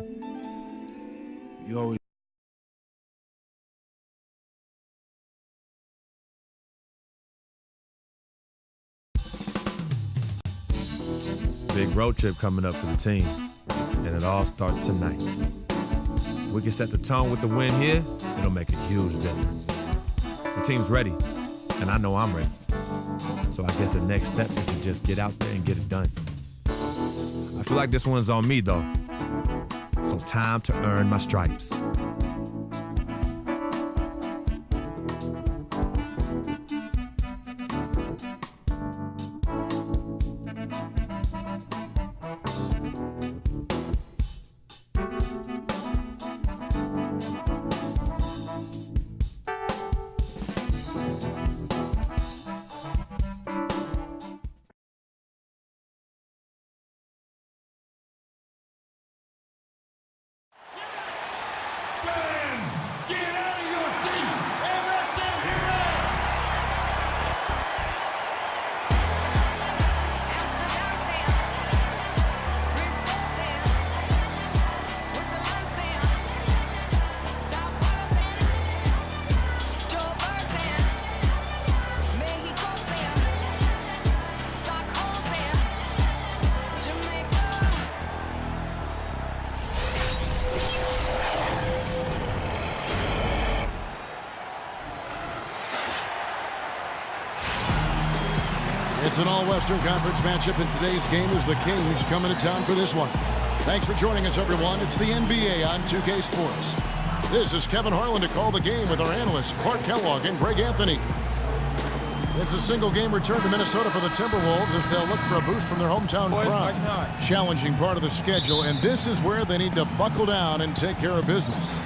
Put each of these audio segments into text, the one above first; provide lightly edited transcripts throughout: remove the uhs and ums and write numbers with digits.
You always big road trip coming up for the team, and it all starts tonight. We can set the tone with the win here, it'll make a huge difference. The team's ready, and I know I'm ready. So I guess the next step is to just get out there and get it done. I feel like this one's on me, though. So time to earn my stripes. It's an all-Western Conference matchup, and today's game is the Kings coming to town for this one. Thanks for joining us, everyone. It's the NBA on 2K Sports. This is Kevin Harlan to call the game with our analysts Clark Kellogg and Greg Anthony. It's a single-game return to Minnesota for the Timberwolves as they'll look for a boost from their hometown crowd. Challenging part of the schedule, and this is where they need to buckle down and take care of business.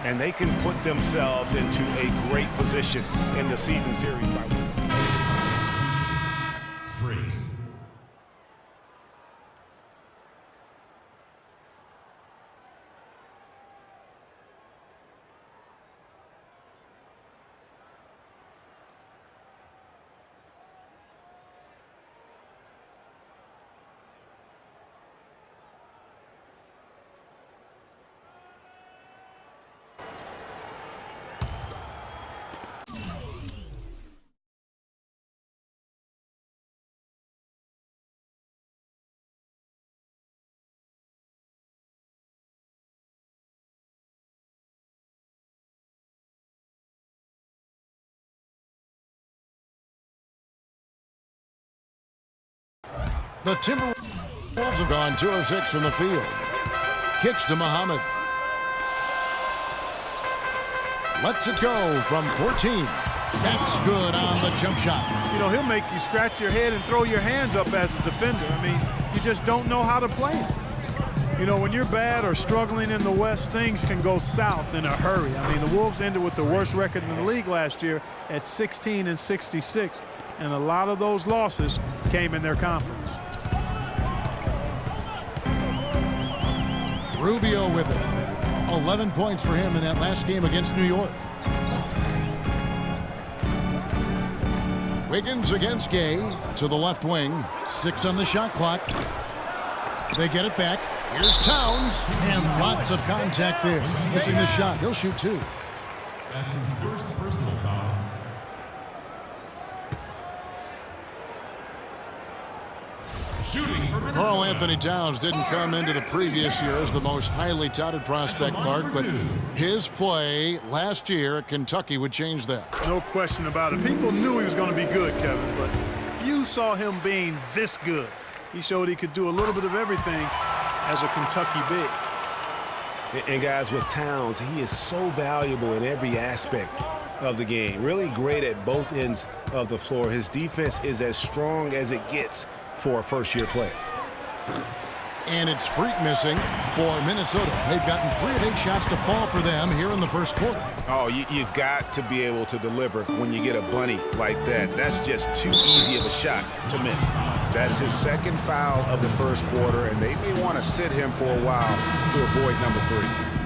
And they can put themselves into a great position in the season series by winning. The Timberwolves have gone 2 of 6 from the field. Kicks to Muhammad. Lets it go from 14. That's good on the jump shot. You know, he'll make you scratch your head and throw your hands up as a defender. I mean, you just don't know how to play it. You know, when you're bad or struggling in the West, things can go south in a hurry. I mean, the Wolves ended with the worst record in the league last year at 16-66, and a lot of those losses came in their conference. Rubio with it. 11 points for him in that last game against New York. Wiggins against Gay to the left wing. 6 on the shot clock. They get it back. Here's Towns, and lots of contact there. Missing the shot. He'll shoot 2. That's his first personal foul. Karl Anthony Towns didn't come into the previous year as the most highly touted prospect, Clark, but his play last year at Kentucky would change that. No question about it. People knew he was going to be good, Kevin, but few saw him being this good. He showed he could do a little bit of everything as a Kentucky big. And guys, with Towns, he is so valuable in every aspect of the game. Really great at both ends of the floor. His defense is as strong as it gets for a first-year player. And it's Freak missing for Minnesota. They've gotten 3 of 8 shots to fall for them here in the first quarter. Oh, you've got to be able to deliver when you get a bunny like that. That's just too easy of a shot to miss. That's his second foul of the first quarter, and they may want to sit him for a while to avoid number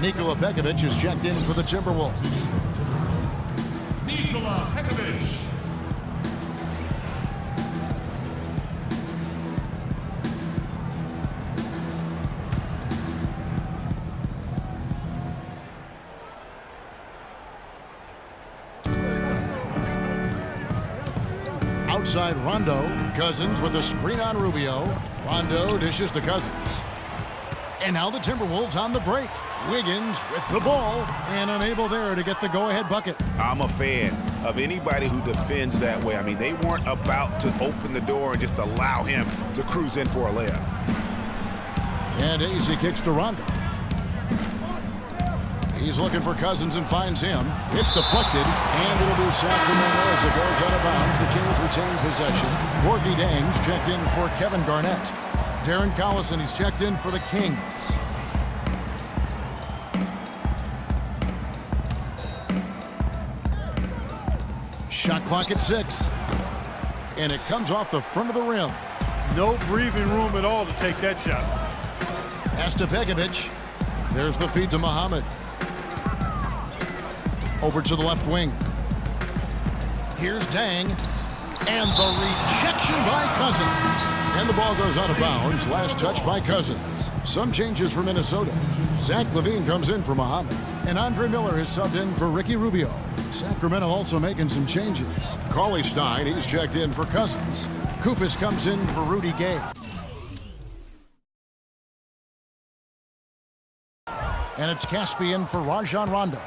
3. Nikola Pekovic is checked in for the Timberwolves. Nikola Pekovic. outside Rondo. Cousins with a screen on Rubio. Rondo dishes to Cousins. And now the Timberwolves on the break. Wiggins with the ball and unable there to get the go-ahead bucket. I'm a fan of anybody who defends that way. I mean, they weren't about to open the door and just allow him to cruise in for a layup. And easy kicks to Rondo. He's looking for Cousins and finds him. It's deflected, and it'll be Sacramento as it goes out of bounds. The Kings retain possession. Gorgie Dangs checked in for Kevin Garnett. Darren Collison, he's checked in for the Kings. Shot clock at 6. And it comes off the front of the rim. No breathing room at all to take that shot. Pass to Pekovic. There's the feed to Muhammad. Over to the left wing. Here's Dang. And the rejection by Cousins. And the ball goes out of bounds. Last touch by Cousins. Some changes for Minnesota. Zach LaVine comes in for Muhammad. And Andre Miller is subbed in for Ricky Rubio. Sacramento also making some changes. Cauley Stein, he's checked in for Cousins. Koufos comes in for Rudy Gay. And it's Caspian for Rajon Rondo.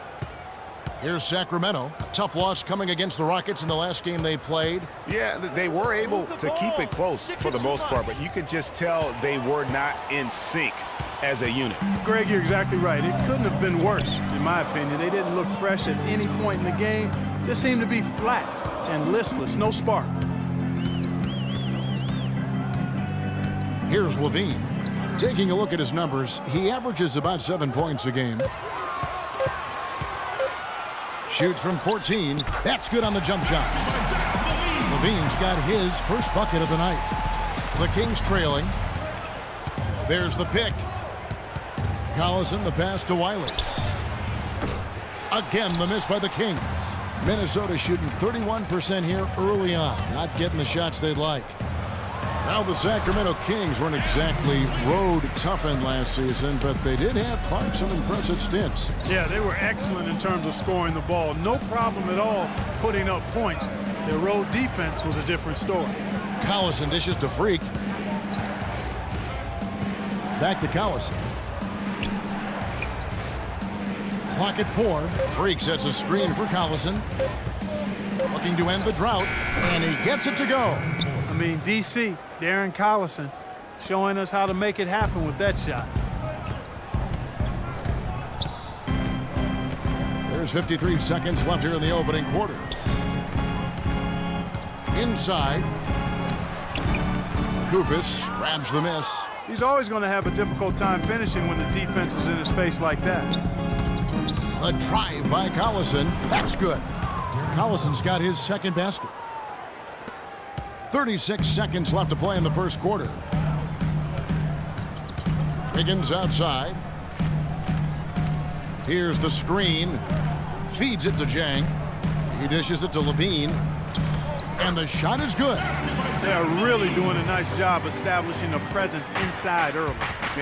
Here's Sacramento. A tough loss coming against the Rockets in the last game they played. Yeah, they were able to keep it close for the most part, but you could just tell they were not in sync as a unit. Greg, you're exactly right. It couldn't have been worse, in my opinion. They didn't look fresh at any point in the game. Just seemed to be flat and listless, no spark. Here's LaVine. Taking a look at his numbers, he averages about 7 points a game. Shoots from 14. That's good on the jump shot. LaVine's got his first bucket of the night. The Kings trailing. There's the pick. Collison, the pass to Wiley. Again, the miss by the Kings. Minnesota shooting 31% here early on. Not getting the shots they'd like. Now the Sacramento Kings weren't exactly road toughened last season, but they did have Clark some impressive stints. Yeah, they were excellent in terms of scoring the ball. No problem at all putting up points. Their road defense was a different story. Collison dishes to Freak. Back to Collison. Clock at 4. Freak sets a screen for Collison. Looking to end the drought, and he gets it to go. I mean, DC, Darren Collison, showing us how to make it happen with that shot. There's 53 seconds left here in the opening quarter. Inside. Koufos grabs the miss. He's always going to have a difficult time finishing when the defense is in his face like that. A drive by Collison. That's good. Collison's got his second basket. 36 seconds left to play in the first quarter. Wiggins outside. Here's the screen. Feeds it to Jang. He dishes it to LaVine. And the shot is good. They are really doing a nice job establishing a presence inside early.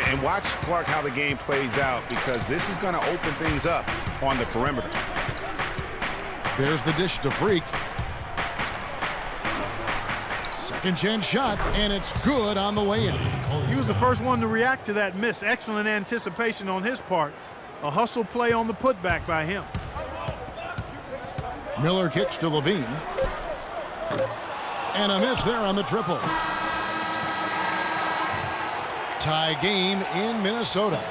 And watch, Clark, how the game plays out, because this is going to open things up on the perimeter. There's the dish to Freak. Second chance shot, and it's good on the way in. He was the first one to react to that miss. Excellent anticipation on his part. A hustle play on the putback by him. Miller kicks to LaVine. And a miss there on the triple. Tie game in Minnesota.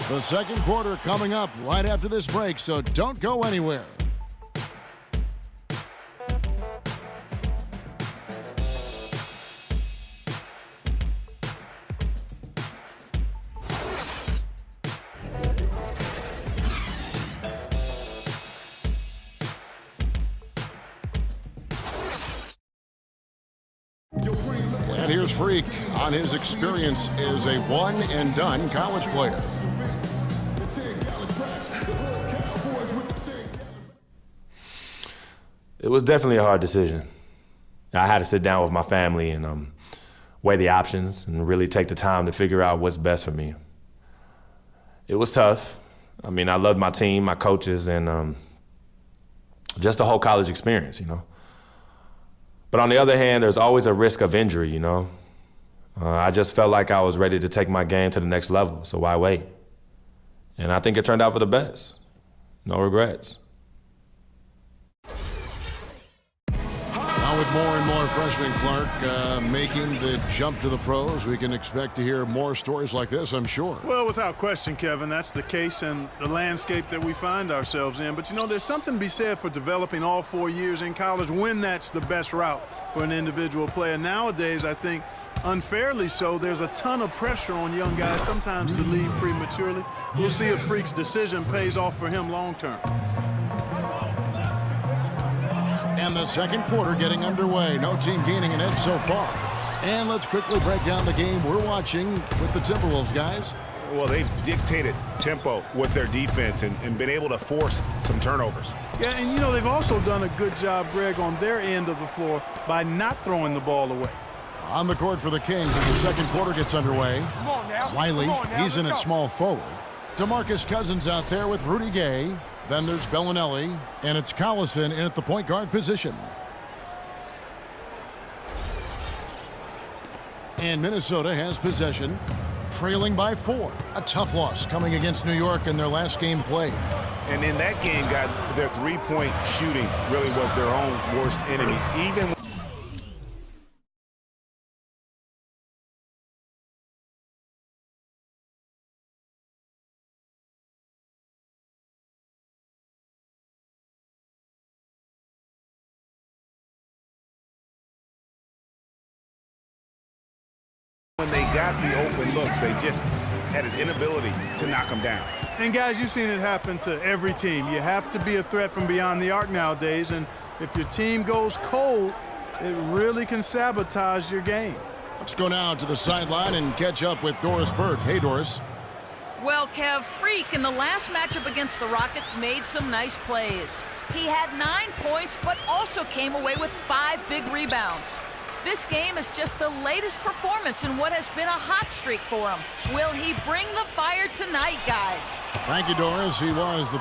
The second quarter coming up right after this break, so don't go anywhere. And here's Freak on his experience as a one-and-done college player. It was definitely a hard decision. I had to sit down with my family and weigh the options and really take the time to figure out what's best for me. It was tough. I mean, I loved my team, my coaches, and just the whole college experience, you know. But on the other hand, there's always a risk of injury, you know? I just felt like I was ready to take my game to the next level, so why wait? And I think it turned out for the best. No regrets. Now with more and more freshmen, Clark, making the jump to the pros, we can expect to hear more stories like this, I'm sure. Well, without question, Kevin, that's the case and the landscape that we find ourselves in. But, you know, there's something to be said for developing all 4 years in college when that's the best route for an individual player. Nowadays, I think, unfairly so, there's a ton of pressure on young guys sometimes to leave prematurely. We'll see if Freak's decision pays off for him long term. And the second quarter getting underway. No team gaining an edge so far. And let's quickly break down the game we're watching with the Timberwolves, guys. Well, they've dictated tempo with their defense and been able to force some turnovers. Yeah, and, you know, they've also done a good job, Greg, on their end of the floor by not throwing the ball away. On the court for the Kings as the second quarter gets underway. Wiley, he's in at small forward. DeMarcus Cousins out there with Rudy Gay. Then there's Bellinelli, and it's Collison in at the point guard position. And Minnesota has possession, trailing by 4. A tough loss coming against New York in their last game played. And in that game, guys, their three-point shooting really was their own worst enemy. Even when they got the open looks, they just had an inability to knock them down. And, guys, you've seen it happen to every team. You have to be a threat from beyond the arc nowadays, and if your team goes cold, it really can sabotage your game. Let's go now to the sideline and catch up with Doris Burke. Hey, Doris. Well, Kev, Freak in the last matchup against the Rockets made some nice plays. He had 9 points, but also came away with 5 big rebounds. This game is just the latest performance in what has been a hot streak for him. Will he bring the fire tonight, guys? Thank you, Doris. He was the